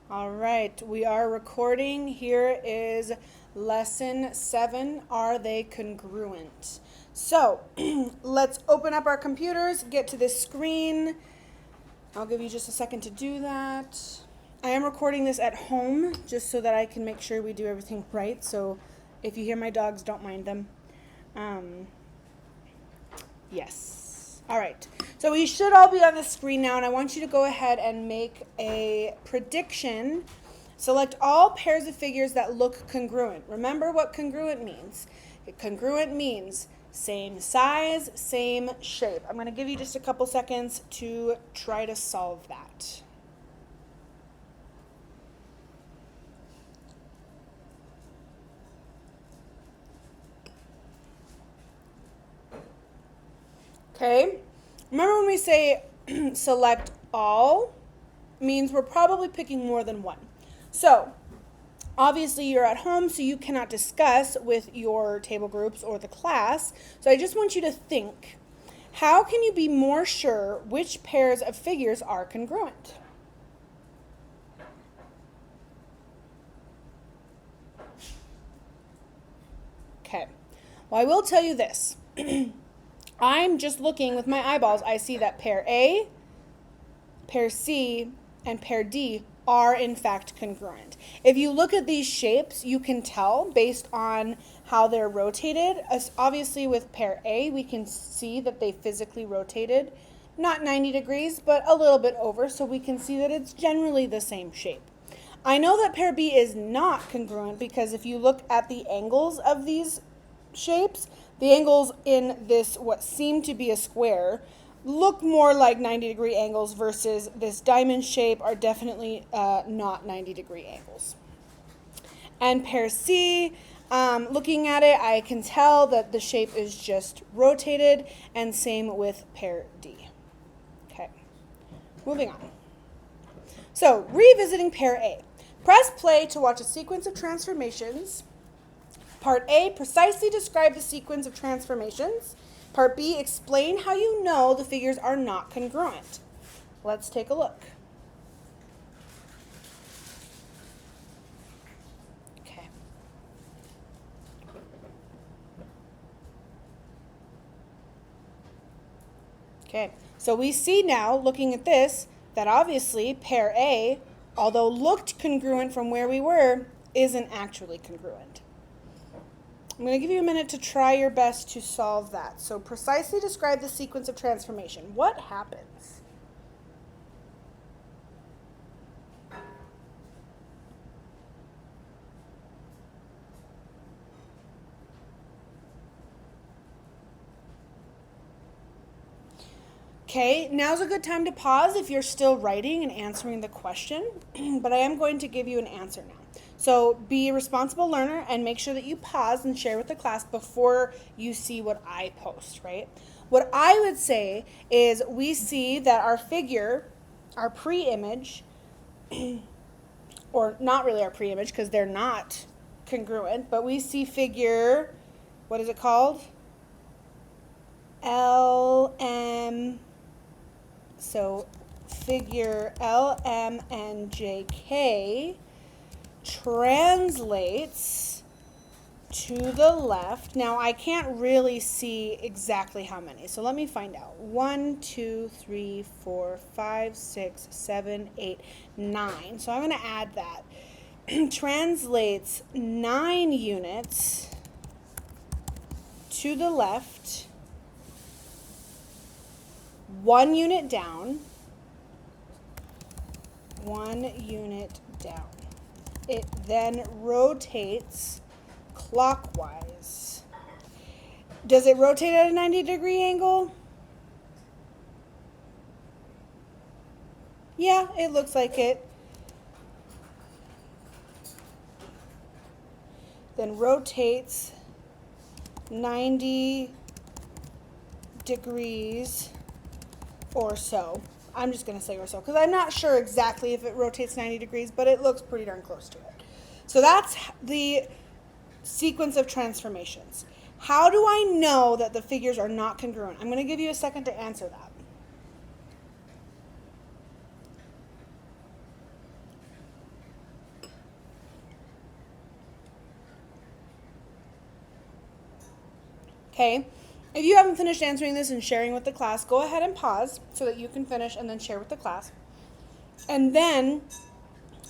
All right, we are recording. Here is lesson 7. Are they congruent? So let's open up our computers, get to this screen. I'll give you just a second to do that. I am recording this at home just so that I can make sure we do everything right. So if you hear my dogs, don't mind them. Yes. All right. So we should all be on the screen now, and I want you to go ahead and make a prediction. Select all pairs of figures that look congruent. Remember what congruent means. Congruent means same size, same shape. I'm going to give you just a couple seconds to try to solve that. Okay. Remember when we say select all, means we're probably picking more than one. So obviously you're at home, so you cannot discuss with your table groups or the class. So I just want you to think, how can you be more sure which pairs of figures are congruent? Okay. Well, I will tell you this. I'm just looking with my eyeballs. I see that pair A, pair C, and pair D are in fact congruent. If you look at these shapes, you can tell based on how they're rotated. As obviously with pair A, we can see that they physically rotated, not 90 degrees, but a little bit over, so we can see that it's generally the same shape. I know that pair B is not congruent because if you look at the angles of these shapes, the angles in this, what seemed to be a square, look more like 90-degree angles versus this diamond shape are definitely not 90-degree angles. And pair C, looking at it, I can tell that the shape is just rotated, and same with pair D. Okay, moving on. So, revisiting pair A. Press play to watch a sequence of transformations. Part A, precisely describe the sequence of transformations. Part B, explain how you know the figures are not congruent. Let's take a look. Okay. Okay, so we see now, looking at this, that obviously pair A, although looked congruent from where we were, isn't actually congruent. I'm going to give you a minute to try your best to solve that. So precisely describe the sequence of transformation. What happens? Okay, now's a good time to pause if you're still writing and answering the question, but I am going to give you an answer now. So be a responsible learner and make sure that you pause and share with the class before you see what I post, right? What I would say is we see that our figure, our pre-image, or not really our pre-image because they're not congruent, but we see figure, what is it called? LM. So figure LM and JK translates to the left. Now I can't really see exactly how many, so let me find out. 1, 2, 3, 4, 5, 6, 7, 8, 9. So I'm going to add that. Translates 9 units to the left, 1 unit down, 1 unit down. It then rotates clockwise. Does it rotate at a 90-degree angle? Yeah, it looks like it. Then rotates 90 degrees or so. I'm just going to say or so because I'm not sure exactly if it rotates 90 degrees, but it looks pretty darn close to it. So that's the sequence of transformations. How do I know that the figures are not congruent? I'm going to give you a second to answer that. Okay? If you haven't finished answering this and sharing with the class, go ahead and pause so that you can finish and then share with the class. And then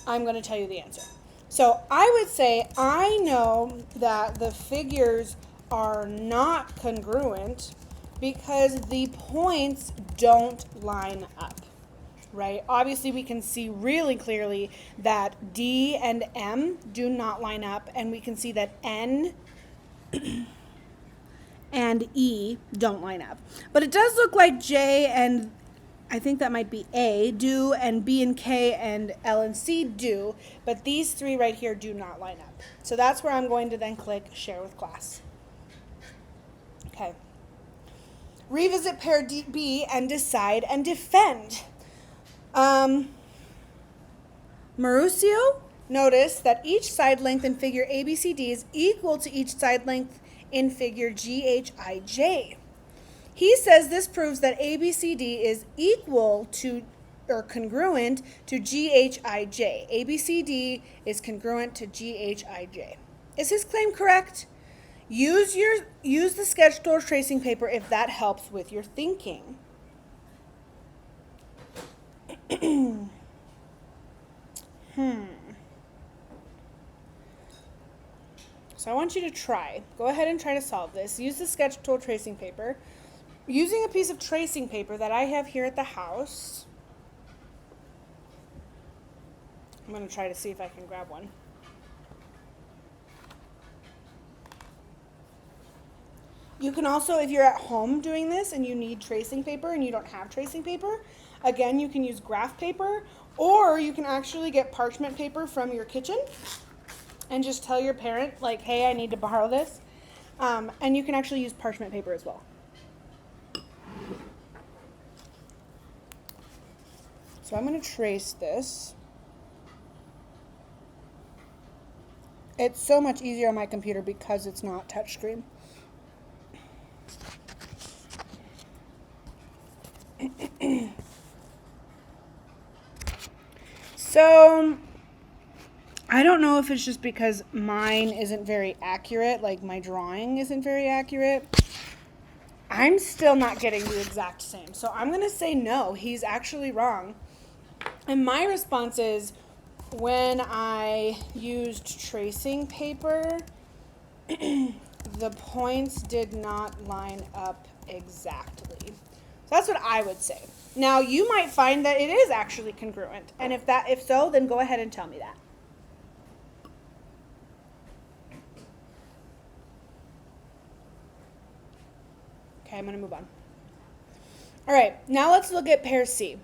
I'm going to tell you the answer. So I would say I know that the figures are not congruent because the points don't line up, right? Obviously, we can see really clearly that D and M do not line up, and we can see that N and E don't line up. But it does look like J and I think that might be A do, and B and K and L and C do, but these three right here do not line up. So that's where I'm going to then click Share with Class. Okay. Revisit pair B and decide and defend. Mauricio noticed that each side length in figure ABCD is equal to each side length in figure GHIJ. He says this proves that ABCD is equal to or congruent to GHIJ. ABCD is congruent to GHIJ. Is his claim correct? Use the sketch tool or tracing paper if that helps with your thinking. So I want you to try. Go ahead and try to solve this. Use the sketch tool tracing paper. Using a piece of tracing paper that I have here at the house. I'm going to try to see if I can grab one. You can also, if you're at home doing this and you need tracing paper and you don't have tracing paper, again, you can use graph paper, or you can actually get parchment paper from your kitchen and just tell your parent, like, hey, I need to borrow this. And you can actually use parchment paper as well. So I'm going to trace this. It's so much easier on my computer because it's not touchscreen. So I don't know if it's just because mine isn't very accurate, like my drawing isn't very accurate. I'm still not getting the exact same. So I'm going to say no, he's actually wrong. And my response is, when I used tracing paper, the points did not line up exactly. So that's what I would say. Now, you might find that it is actually congruent. And if so, then go ahead and tell me that. Okay, I'm going to move on. All right, now let's look at pair C.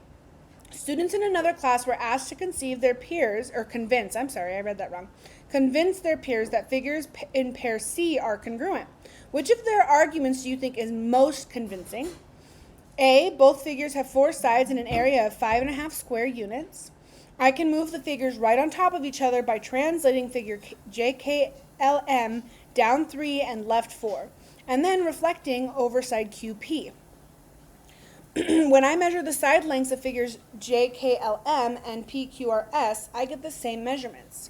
Students in another class were asked to convince their peers that figures in pair C are congruent. Which of their arguments do you think is most convincing? A, both figures have 4 sides and an area of 5.5 square units. I can move the figures right on top of each other by translating figure JKLM down 3 and left 4, and then reflecting over side QP. When I measure the side lengths of figures JKLM and PQRS, I get the same measurements.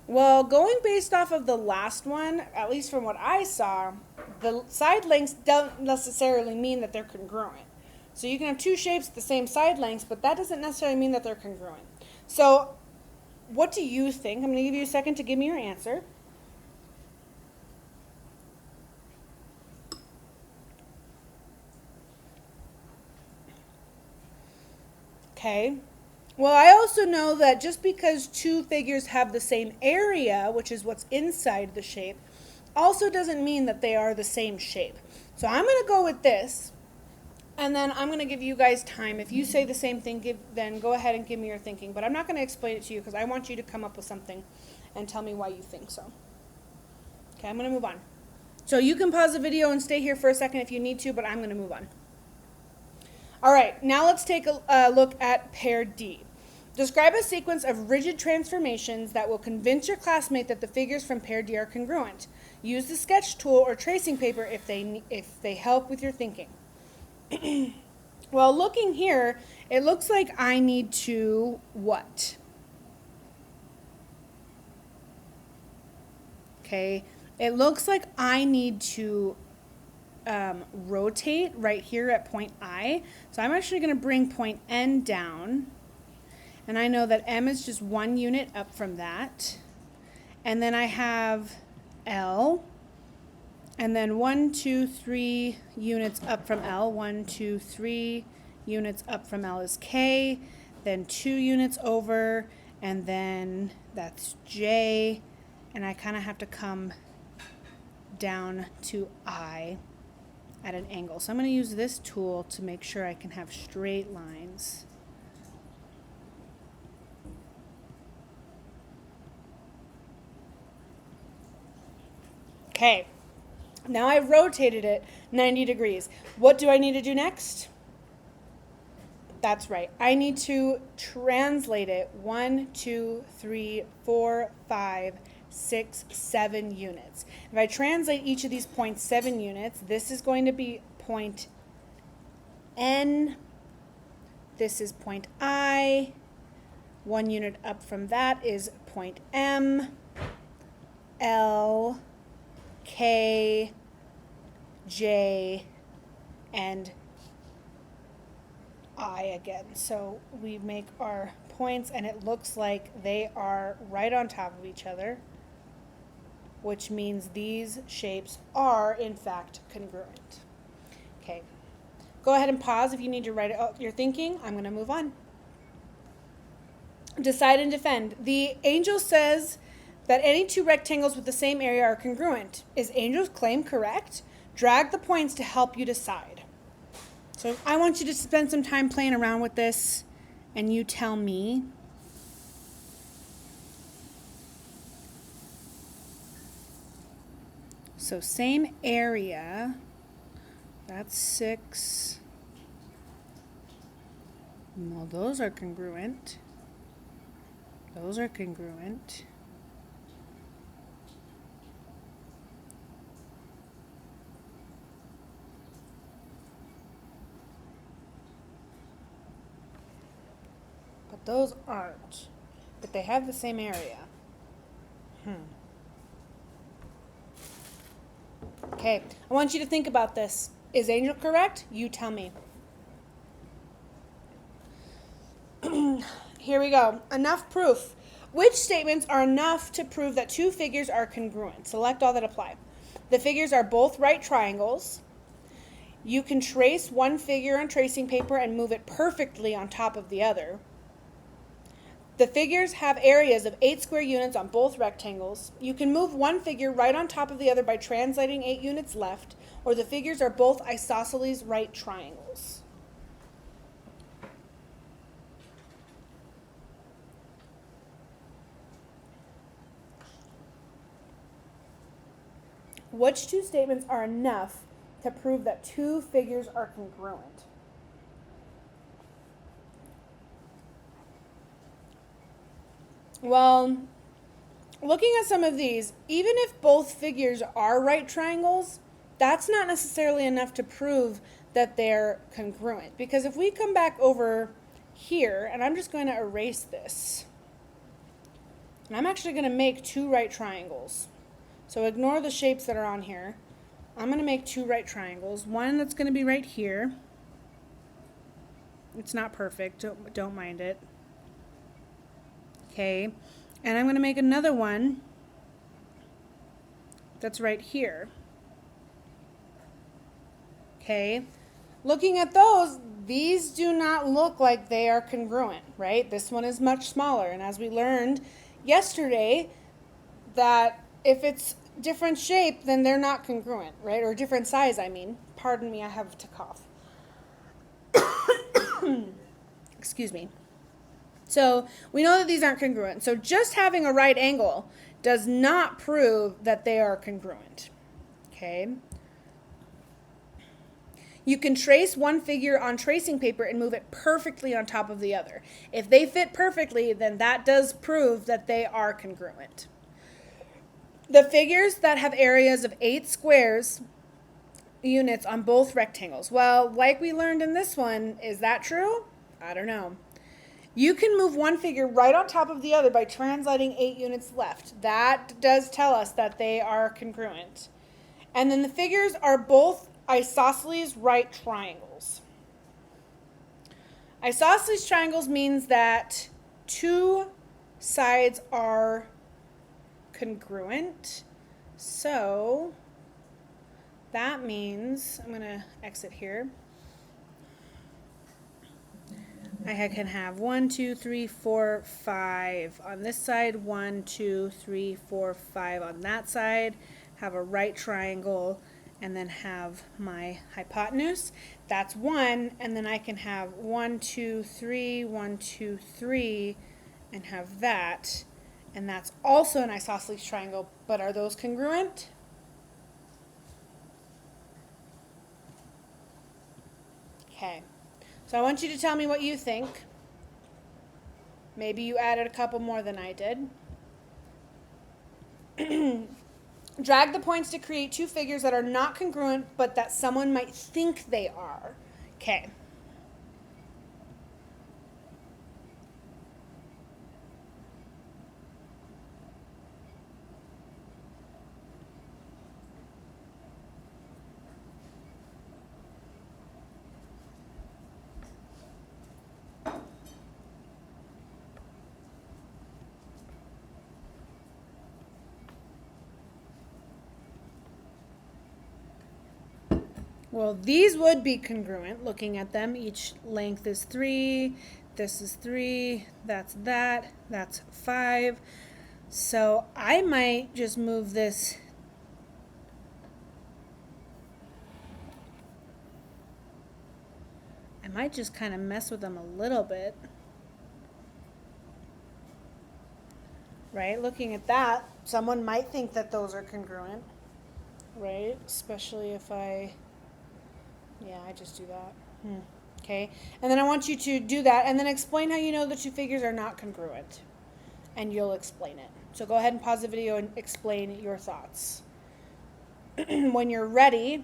Well, going based off of the last one, at least from what I saw, the side lengths don't necessarily mean that they're congruent. So you can have 2 shapes with the same side lengths, but that doesn't necessarily mean that they're congruent. So what do you think? I'm going to give you a second to give me your answer. Okay. Well, I also know that just because 2 figures have the same area, which is what's inside the shape, also doesn't mean that they are the same shape. So I'm going to go with this, and then I'm going to give you guys time. If you say the same thing, then go ahead and give me your thinking. But I'm not going to explain it to you because I want you to come up with something and tell me why you think so. Okay, I'm going to move on. So you can pause the video and stay here for a second if you need to, but I'm going to move on. All right, now let's take a look at pair D. Describe a sequence of rigid transformations that will convince your classmate that the figures from pair D are congruent. Use the sketch tool or tracing paper if they help with your thinking. Well, looking here, it looks like I need to what? Okay, it looks like I need to rotate right here at point I. So I'm actually going to bring point N down. And I know that M is just 1 unit up from that. And then I have L. And then 1, 2, 3 units up from L. 1, 2, 3 units up from L is K. Then 2 units over. And then that's J. And I kind of have to come down to I at an angle. So I'm going to use this tool to make sure I can have straight lines. Okay, now I've rotated it 90 degrees. What do I need to do next? That's right. I need to translate it 1, 2, 3, 4, 5, 6, 7 units. If I translate each of these points 7 units, this is going to be point N. This is point I. 1 unit up from that is point M, L, K, J, and I again. So we make our points and it looks like they are right on top of each other, which means these shapes are in fact congruent. Okay, go ahead and pause if you need to write out your thinking. I'm going to move on. Decide and defend. The angel says that any 2 rectangles with the same area are congruent. Is Angel's claim correct? Drag the points to help you decide. So I want you to spend some time playing around with this and you tell me. So same area, that's 6. Well, those are congruent. Those are congruent. But those aren't. But they have the same area. Okay, I want you to think about this. Is Angel correct? You tell me. Here we go. Enough proof. Which statements are enough to prove that 2 figures are congruent? Select all that apply. The figures are both right triangles. You can trace one figure on tracing paper and move it perfectly on top of the other. The figures have areas of 8 square units on both rectangles. You can move one figure right on top of the other by translating 8 units left, or the figures are both isosceles right triangles. Which 2 statements are enough to prove that 2 figures are congruent? Well, looking at some of these, even if both figures are right triangles, that's not necessarily enough to prove that they're congruent. Because if we come back over here, and I'm just going to erase this, and I'm actually going to make 2 right triangles. So ignore the shapes that are on here. I'm going to make 2 right triangles. One that's going to be right here. It's not perfect, don't mind it. Okay, and I'm going to make another one that's right here. Okay, looking at those, these do not look like they are congruent, right? This one is much smaller, and as we learned yesterday, that if it's different shape, then they're not congruent, right? Or different size, I mean. Pardon me, I have to cough. Excuse me. So we know that these aren't congruent. So just having a right angle does not prove that they are congruent. Okay. You can trace one figure on tracing paper and move it perfectly on top of the other. If they fit perfectly, then that does prove that they are congruent. The figures that have areas of 8 squares units on both rectangles. Well, like we learned in this one, is that true? I don't know. You can move one figure right on top of the other by translating 8 units left. That does tell us that they are congruent. And then the figures are both isosceles right triangles. Isosceles triangles means that two sides are congruent. So that means, I'm going to exit here. I can have 1, 2, 3, 4, 5 on this side, 1, 2, 3, 4, 5 on that side, have a right triangle, and then have my hypotenuse. That's 1, and then I can have 1, 2, 3, 1, 2, 3, and have that. And that's also an isosceles triangle, but are those congruent? Okay. So I want you to tell me what you think. Maybe you added a couple more than I did. Drag the points to create two figures that are not congruent, but that someone might think they are. Okay. Well, these would be congruent looking at them. Each length is 3, this is 3, that's 5. So I might just move this I might just kind of mess with them a little bit. Right? Looking at that, someone might think that those are congruent. Right? Especially if I just do that. Okay. And then I want you to do that and then explain how you know the two figures are not congruent. And you'll explain it. So go ahead and pause the video and explain your thoughts. When you're ready,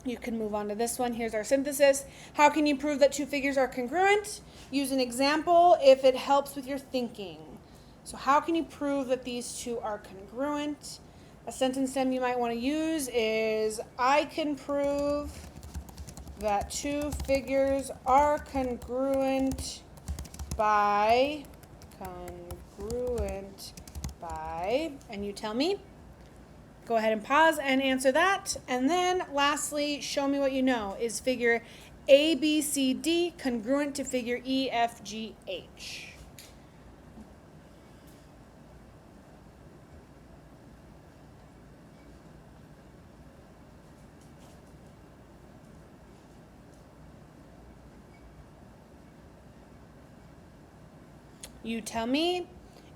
you can move on to this one. Here's our synthesis. How can you prove that two figures are congruent? Use an example if it helps with your thinking. So how can you prove that these two are congruent? A sentence stem you might want to use is, I can prove that two figures are congruent by, and you tell me. Go ahead and pause and answer that. And then lastly, show me what you know. Is figure ABCD congruent to figure EFGH? You tell me.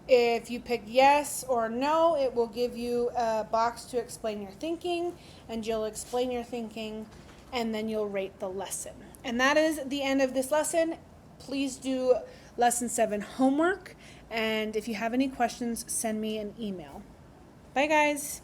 If you pick yes or no, it will give you a box to explain your thinking, and you'll explain your thinking, and then you'll rate the lesson. And that is the end of this lesson. Please do lesson 7 homework, and if you have any questions, send me an email. Bye, guys.